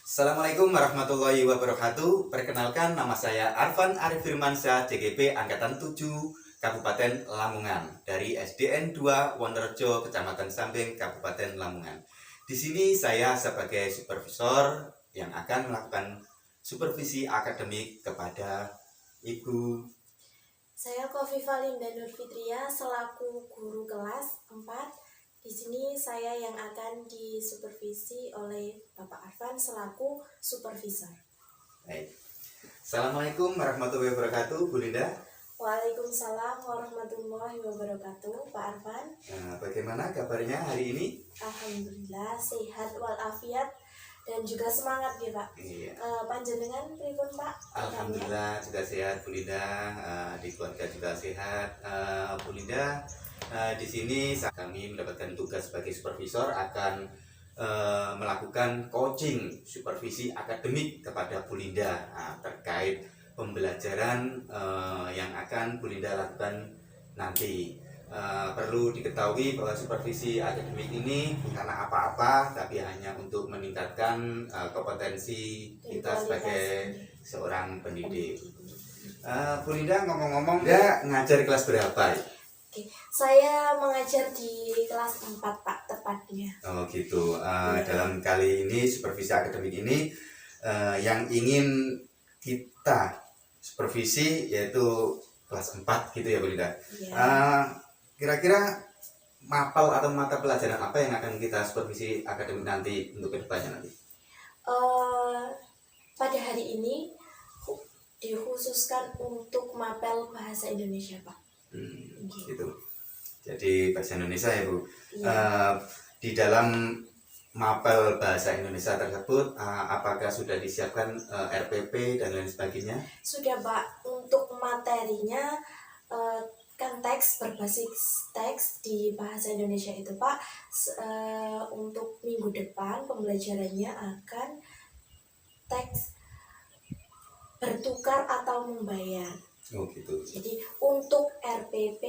Assalamualaikum warahmatullahi wabarakatuh. Perkenalkan, nama saya Arfan Arif Firmansyah, CGP Angkatan 7, Kabupaten Lamongan, dari SDN 2 Wonorejo, Kecamatan Sambing, Kabupaten Lamongan. Di sini saya sebagai supervisor yang akan melakukan supervisi akademik kepada Ibu. Saya Kofifa Linda Nurfitria selaku guru kelas 4. Di sini saya yang akan disupervisi oleh Bapak Arfan selaku supervisor. Baik. Assalamualaikum warahmatullahi wabarakatuh, Bu Linda. Waalaikumsalam warahmatullahi wabarakatuh, Pak Arfan. Bagaimana kabarnya hari ini? Alhamdulillah sehat walafiat dan juga semangat ya Pak. Iya. Panjenengan pripun Pak? Alhamdulillah juga sehat Bu Linda, di keluarga juga sehat. Bu Linda, di sini kami mendapatkan tugas sebagai supervisor akan melakukan coaching supervisi akademik kepada Bu Linda terkait pembelajaran yang akan Bu Linda lakukan nanti. Perlu diketahui bahwa supervisi akademik ini bukan apa-apa, tapi hanya untuk meningkatkan kompetensi kita sebagai seorang pendidik. Bu Linda, ngomong-ngomong, ngajar kelas berapa? Oke, saya mengajar di kelas 4 Pak, tepatnya. Oh gitu. Dalam kali ini supervisi akademik ini yang ingin kita supervisi yaitu kelas 4 gitu ya Bu Linda. Ya. Kira-kira mapel atau mata pelajaran apa yang akan kita supervisi akademik nanti untuk kedepannya nanti? Pada hari ini dikhususkan untuk mapel bahasa Indonesia Pak. Gitu. Jadi bahasa Indonesia ya Bu. Iya. Di dalam mapel bahasa Indonesia tersebut apakah sudah disiapkan RPP dan lain sebagainya? Sudah Pak. Untuk materinya kan teks berbasis teks di bahasa Indonesia itu Pak. Untuk minggu depan pembelajarannya akan teks bertukar atau membayar. Oh gitu. Jadi untuk RPP,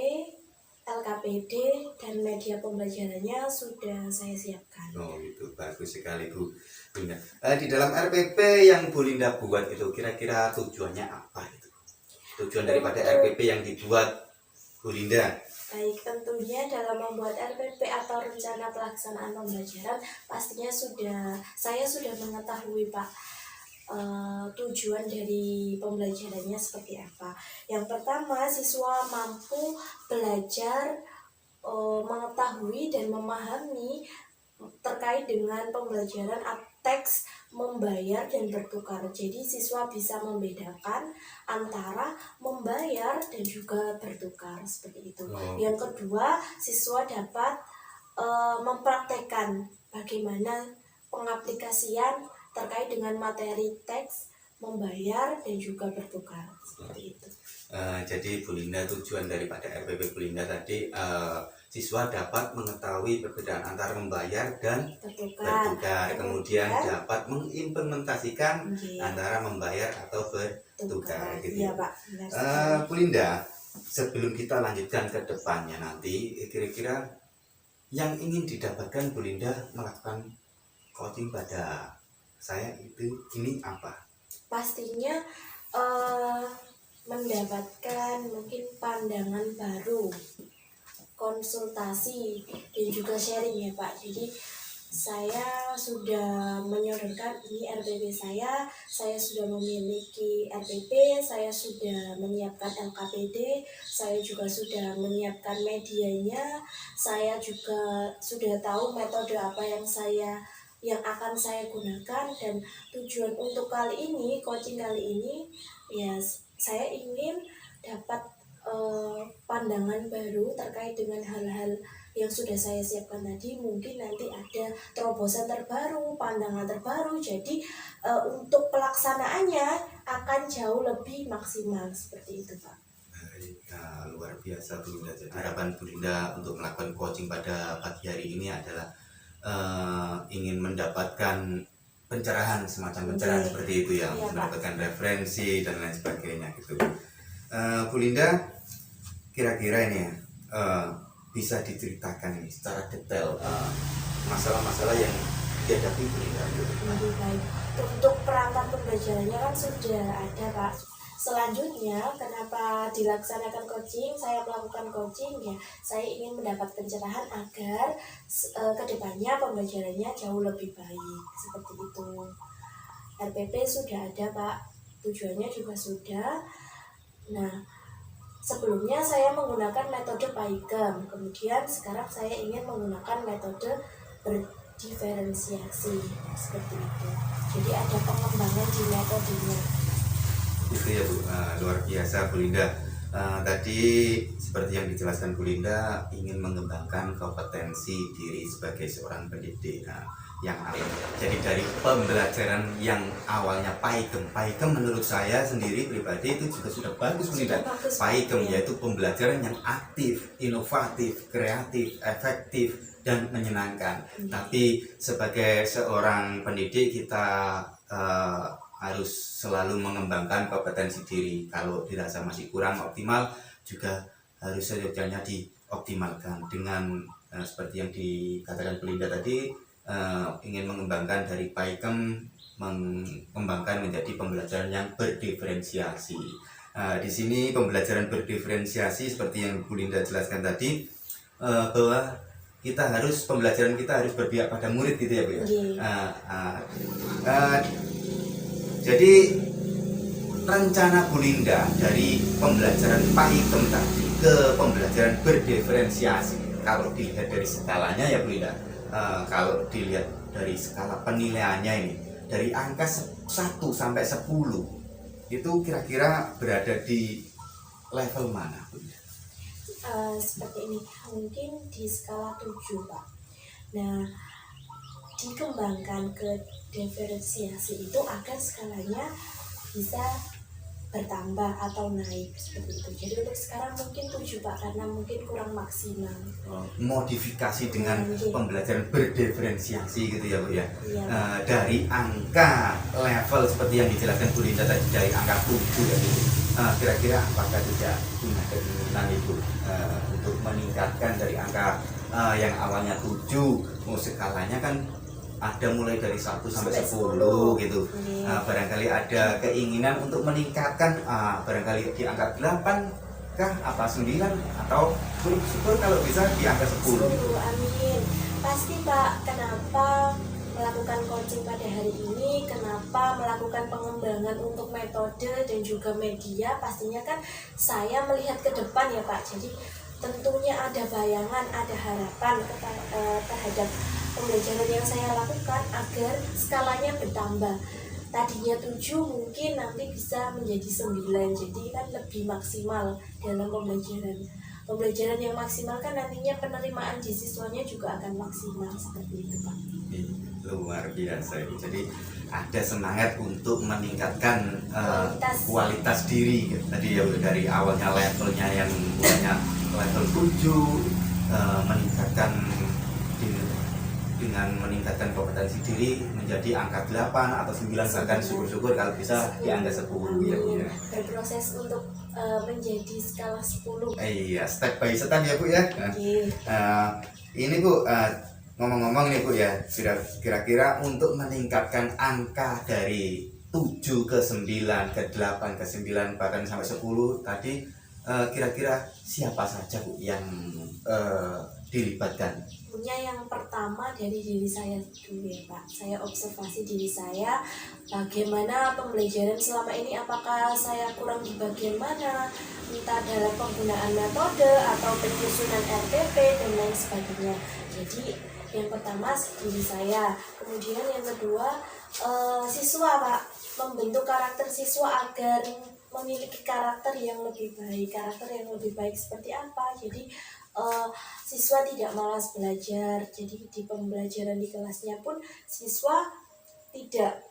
LKPD dan media pembelajarannya sudah saya siapkan. Oh gitu, bagus sekali Bu Linda. Di dalam RPP yang Bu Linda buat itu kira-kira tujuannya apa itu? Tujuan daripada RPP yang dibuat Bu Linda? Baik, tentunya dalam membuat RPP atau rencana pelaksanaan pembelajaran pastinya saya sudah mengetahui Pak tujuan dari pembelajarannya seperti apa. Yang pertama, siswa mampu belajar mengetahui dan memahami terkait dengan pembelajaran teks membayar dan bertukar. Jadi siswa bisa membedakan antara membayar dan juga bertukar seperti itu. Yang kedua, siswa dapat mempraktekkan bagaimana pengaplikasian terkait dengan materi teks membayar dan juga bertukar seperti itu. Jadi Bu Linda, tujuan daripada RPP Bu Linda tadi siswa dapat mengetahui perbedaan antara membayar dan bertukar. Kemudian dapat mengimplementasikan antara membayar atau bertukar gitu. Iya, Pak. Bu Linda, sebelum kita lanjutkan ke depannya nanti, kira-kira yang ingin didapatkan Bu Linda melakukan coaching pada saya ini apa? Pastinya mendapatkan mungkin pandangan baru, konsultasi dan juga sharing ya Pak. Jadi saya sudah menyodorkan ini RPP saya sudah memiliki RPP, saya sudah menyiapkan LKPD, saya juga sudah menyiapkan medianya, saya juga sudah tahu metode apa yang akan saya gunakan, dan tujuan untuk coaching kali ini ya saya ingin dapat pandangan baru terkait dengan hal-hal yang sudah saya siapkan tadi. Mungkin nanti ada terobosan terbaru, pandangan terbaru, jadi untuk pelaksanaannya akan jauh lebih maksimal seperti itu Pak. Luar biasa Bu Linda. Jadi harapan Bu Linda untuk melakukan coaching pada pagi hari ini adalah ingin mendapatkan pencerahan, semacam pencerahan seperti itu ya, mendapatkan referensi dan lain sebagainya gitu. Bu Linda, kira-kira ini bisa diceritakan ini secara detail masalah-masalah yang dihadapi Bu Linda? Lebih baik. untuk perangkat pembelajarannya kan sudah ada Pak. Selanjutnya, kenapa dilaksanakan coaching? Saya melakukan coaching ya, saya ingin mendapat pencerahan agar kedepannya pembelajarannya jauh lebih baik seperti itu. RPP sudah ada Pak, tujuannya juga sudah. Nah, sebelumnya saya menggunakan metode PAIKEM, kemudian sekarang saya ingin menggunakan metode berdiferensiasi seperti itu. Jadi ada pengembangan di metodenya. Itu ya Bu, luar biasa Bu Linda. Tadi seperti yang dijelaskan Bu Linda, ingin mengembangkan kompetensi diri sebagai seorang pendidik. Jadi dari pembelajaran yang awalnya PAIKEM menurut saya sendiri pribadi itu juga sudah bagus Bu Linda. PAIKEM yaitu pembelajaran yang aktif, inovatif, kreatif, efektif, dan menyenangkan. Tapi sebagai seorang pendidik kita harus selalu mengembangkan kompetensi diri. Kalau dirasa masih kurang optimal, juga harus seyogyanya dioptimalkan dengan seperti yang dikatakan Bu Linda tadi, ingin mengembangkan dari PAIKEM, mengembangkan menjadi pembelajaran yang berdiferensiasi. Di sini pembelajaran berdiferensiasi seperti yang Bu Linda jelaskan tadi, bahwa pembelajaran kita harus berpihak pada murid gitu ya Bu ya. Jadi rencana Bu Linda dari pembelajaran PAIKEM tadi ke pembelajaran berdiferensiasi, kalau dilihat dari skalanya ya Bu Linda, kalau dilihat dari skala penilaiannya ini, dari angka 1 sampai 10 itu kira-kira berada di level mana Bu Linda? Seperti ini, mungkin di skala 7 Pak. Nah, dikembangkan ke diferensiasi itu agar skalanya bisa bertambah atau naik seperti itu. Jadi untuk sekarang mungkin 7 Pak, karena mungkin kurang maksimal. Modifikasi dengan pembelajaran berdiferensiasi gitu ya Bu ya. Iya. Dari angka level seperti yang dijelaskan Bu Linda tadi, dari angka 7 ya Bu. Kira-kira apakah tidak punya keinginan Ibu untuk meningkatkan dari angka yang awalnya 7, skalanya kan ada mulai dari 1 sampai 10 gitu. Barangkali ada keinginan untuk meningkatkan, barangkali di angka 8 kah, apa 9, atau syukur kalau bisa di angka 10. Amin. Pasti Pak, kenapa melakukan coaching pada hari ini, kenapa melakukan pengembangan untuk metode dan juga media, pastinya kan saya melihat ke depan ya Pak. Jadi tentunya ada bayangan, ada harapan terhadap pembelajaran yang saya lakukan agar skalanya bertambah. Tadinya 7 mungkin nanti bisa menjadi 9, jadi kan lebih maksimal dalam pembelajaran. Pembelajaran yang maksimal kan nantinya penerimaan di siswanya juga akan maksimal seperti itu Pak. Luar biasa ini. Jadi ada semangat untuk meningkatkan kualitas diri tadi ya, dari awalnya levelnya yang mulanya level 7, meningkatkan dengan meningkatkan kompetensi diri menjadi angka 8 atau 9, bahkan syukur-syukur kalau bisa di angka 10 ya Bu ya. Berproses untuk menjadi skala 10. Iya, step by step ya Bu ya. Ini Bu, ngomong-ngomong nih Bu ya, kira-kira untuk meningkatkan angka dari 7 ke 9 ke 8 ke 9 bahkan sampai 10 tadi, kira-kira siapa saja Bu yang dilibatkan? Yang pertama dari diri saya dulu ya Pak. Saya observasi diri saya, bagaimana pembelajaran selama ini, apakah saya kurang di bagian mana, entah dalam penggunaan metode atau penyusunan RPP dan lain sebagainya. Jadi yang pertama diri saya, kemudian yang kedua siswa Pak, membentuk karakter siswa agar memiliki karakter yang lebih baik. Karakter yang lebih baik seperti apa? Jadi siswa tidak malas belajar, jadi di pembelajaran di kelasnya pun siswa tidak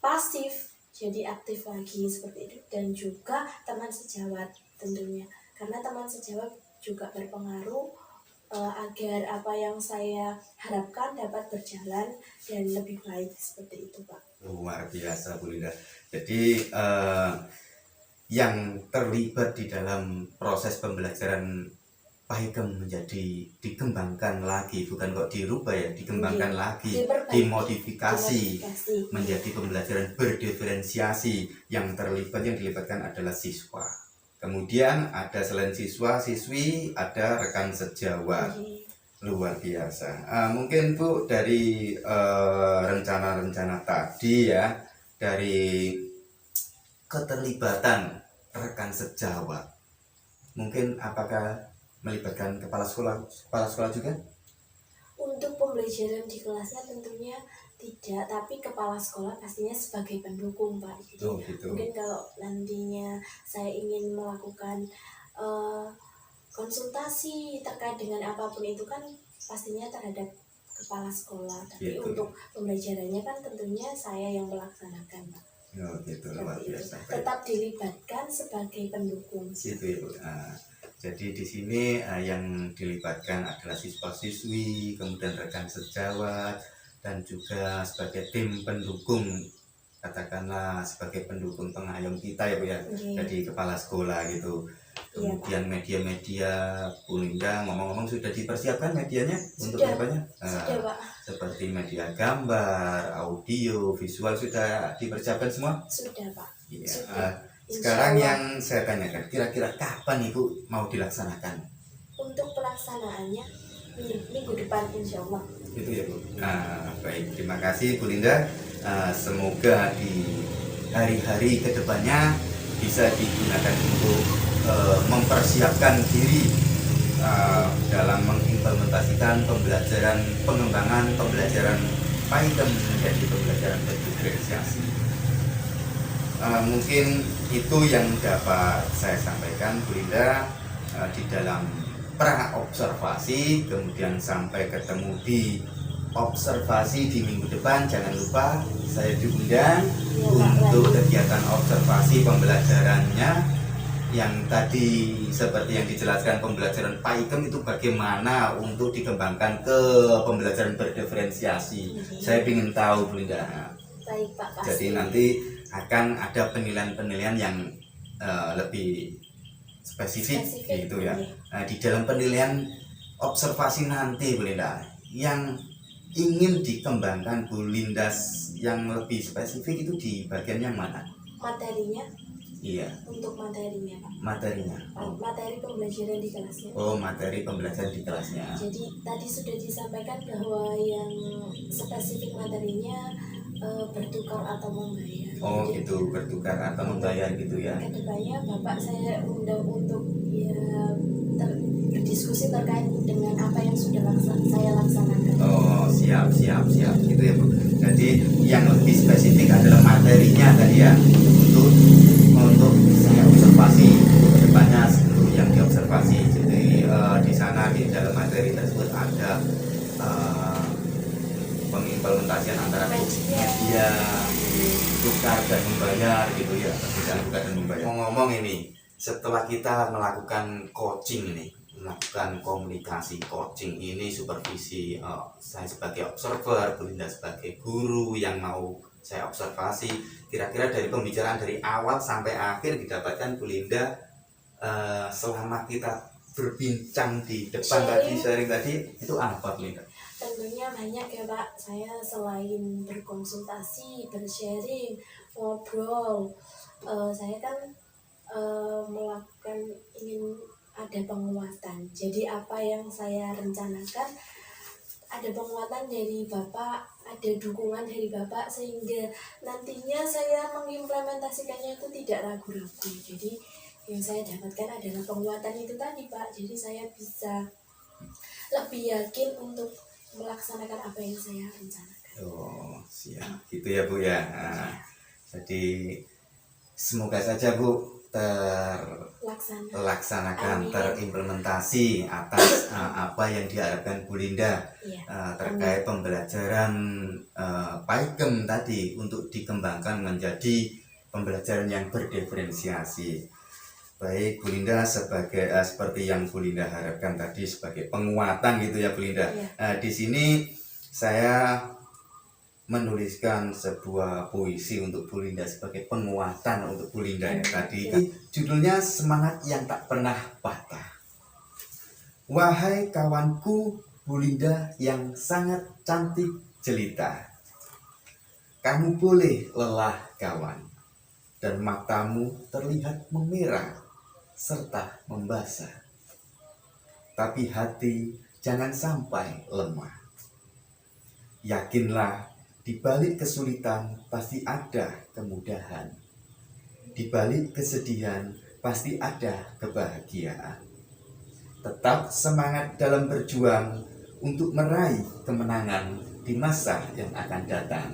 pasif, jadi aktif lagi seperti itu. Dan juga teman sejawat tentunya, karena teman sejawat juga berpengaruh agar apa yang saya harapkan dapat berjalan dan lebih baik seperti itu Pak. Luar biasa Bu Linda. Jadi yang terlibat di dalam proses pembelajaran Paikem menjadi dikembangkan lagi, bukan kok dirubah ya, dikembangkan lagi, Diperbaiki. dimodifikasi Dimodifikasi. menjadi pembelajaran berdiferensiasi. Yang dilibatkan adalah siswa. Kemudian ada selain siswa, siswi, ada rekan sejawat. Luar biasa. Mungkin Bu, dari rencana-rencana tadi ya, dari keterlibatan rekan sejawat, mungkin apakah melibatkan kepala sekolah juga? Untuk pembelajaran di kelasnya tentunya tidak, tapi kepala sekolah pastinya sebagai pendukung, Pak. Jadi Gitu. mungkin kalau nantinya saya ingin melakukan konsultasi terkait dengan apapun itu kan pastinya terhadap kepala sekolah. Tapi Gitu. untuk pembelajarannya kan tentunya saya yang melaksanakan, Pak. Gitu, luar biasa. Tetap dilibatkan sebagai pendukung. Gitu ya Bu. Jadi di sini yang dilibatkan adalah siswa-siswi, kemudian rekan sejawat, dan juga sebagai tim pendukung, katakanlah sebagai pendukung pengayom kita ya Bu ya. Jadi kepala sekolah gitu. Kemudian media-media, Bu Linda, ngomong-ngomong sudah dipersiapkan medianya untuk apanya? Sudah, Pak. Seperti media gambar, audio, visual sudah dipersiapkan semua? Sudah, Pak. Iya. Sudah. Sekarang yang saya tanyakan, kira-kira kapan Ibu mau dilaksanakan? Untuk pelaksanaannya minggu depan insya Allah. Itu ya Bu. Baik, terima kasih Bu Linda. Semoga di hari-hari kedepannya bisa digunakan untuk mempersiapkan diri dalam mengimplementasikan pengembangan pembelajaran Paikem menjadi pembelajaran berdiferensiasi. Mungkin itu yang dapat saya sampaikan Bu Linda di dalam pra-observasi, kemudian sampai ketemu di observasi di minggu depan. Jangan lupa saya diundang untuk kegiatan observasi pembelajarannya yang tadi seperti yang dijelaskan, pembelajaran Paikem itu bagaimana untuk dikembangkan ke pembelajaran berdiferensiasi. Saya ingin tahu Bu Linda. Baik Pak, pasti. Jadi nanti akan ada penilaian-penilaian yang lebih spesifik gitu ya. Di dalam penilaian observasi nanti Bu Linda, yang ingin dikembangkan Bu Linda yang lebih spesifik itu di bagian yang mana? Materinya? Iya. Untuk materinya Pak. Materinya. Materi pembelajaran di kelasnya. Materi pembelajaran di kelasnya. Jadi tadi sudah disampaikan bahwa yang spesifik materinya bertukar atau membayar. Jadi, Gitu, bertukar atau membayar gitu ya. Kedepannya Bapak saya undang untuk ya berdiskusi terkait dengan apa yang sudah saya laksanakan. Siap gitu ya Bu. Jadi yang lebih spesifik adalah materinya tadi ya, untuk saya observasi kedepannya yang diobservasi. Jadi di sana di dalam materi tersebut ada pengimplementasian antara media, tukar dan membayar gitu ya, perbedaan tukar dan membayar. Ngomong ini, setelah kita melakukan coaching ini, melakukan komunikasi coaching ini, supervisi, saya sebagai observer, Bu Linda sebagai guru yang mau saya observasi, kira-kira dari pembicaraan dari awal sampai akhir didapatkan Bu Linda selama kita berbincang di depan sharing tadi itu apa Bu Linda? Tentunya banyak ya Pak. Saya selain berkonsultasi, bersharing, ngobrol, saya kan melakukan ingin ada penguatan. Jadi apa yang saya rencanakan ada penguatan dari Bapak, ada dukungan dari Bapak sehingga nantinya saya mengimplementasikannya itu tidak ragu-ragu. Jadi yang saya dapatkan adalah penguatan itu tadi Pak. Jadi saya bisa lebih yakin untuk melaksanakan apa yang saya rencanakan. Siap gitu ya Bu ya. Jadi semoga saja Bu terlaksanakan, terimplementasi atas apa yang diharapkan Bu Linda terkait pembelajaran Paikem tadi untuk dikembangkan menjadi pembelajaran yang berdiferensiasi. Baik Bu Linda, sebagai seperti yang Bu Linda harapkan tadi sebagai penguatan gitu ya Bu Linda. Di sini saya menuliskan sebuah puisi untuk Bu Linda sebagai penguatan untuk Bu Linda ya tadi. Judulnya Semangat yang Tak Pernah Patah. Wahai kawanku Bulinda yang sangat cantik jelita, kamu boleh lelah kawan, dan matamu terlihat memerah serta membasah. Tapi hati jangan sampai lemah. Yakinlah, di balik kesulitan pasti ada kemudahan. Di balik kesedihan pasti ada kebahagiaan. Tetap semangat dalam berjuang untuk meraih kemenangan di masa yang akan datang.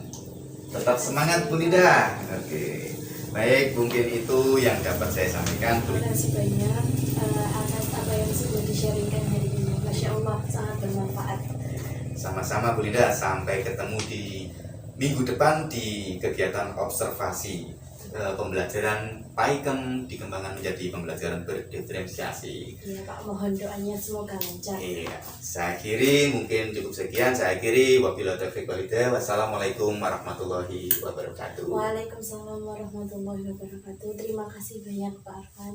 Tetap semangat Bulinda. Oke. Baik, mungkin itu yang dapat saya sampaikan. Terima kasih banyak atas apa yang sudah di-sharingkan hari ini. Masya Allah, sangat bermanfaat. Sama-sama Bulinda, sampai ketemu di minggu depan di kegiatan observasi pembelajaran PAIKEM dikembangkan menjadi pembelajaran berdiferensiasi. Iya Pak, mohon doanya semoga lancar. Iya, saya akhiri, mungkin cukup sekian. Saya akhiri, wabillahi taufiq wal hidayah. Wassalamualaikum warahmatullahi wabarakatuh. Waalaikumsalam warahmatullahi wabarakatuh. Terima kasih banyak Pak Arfan.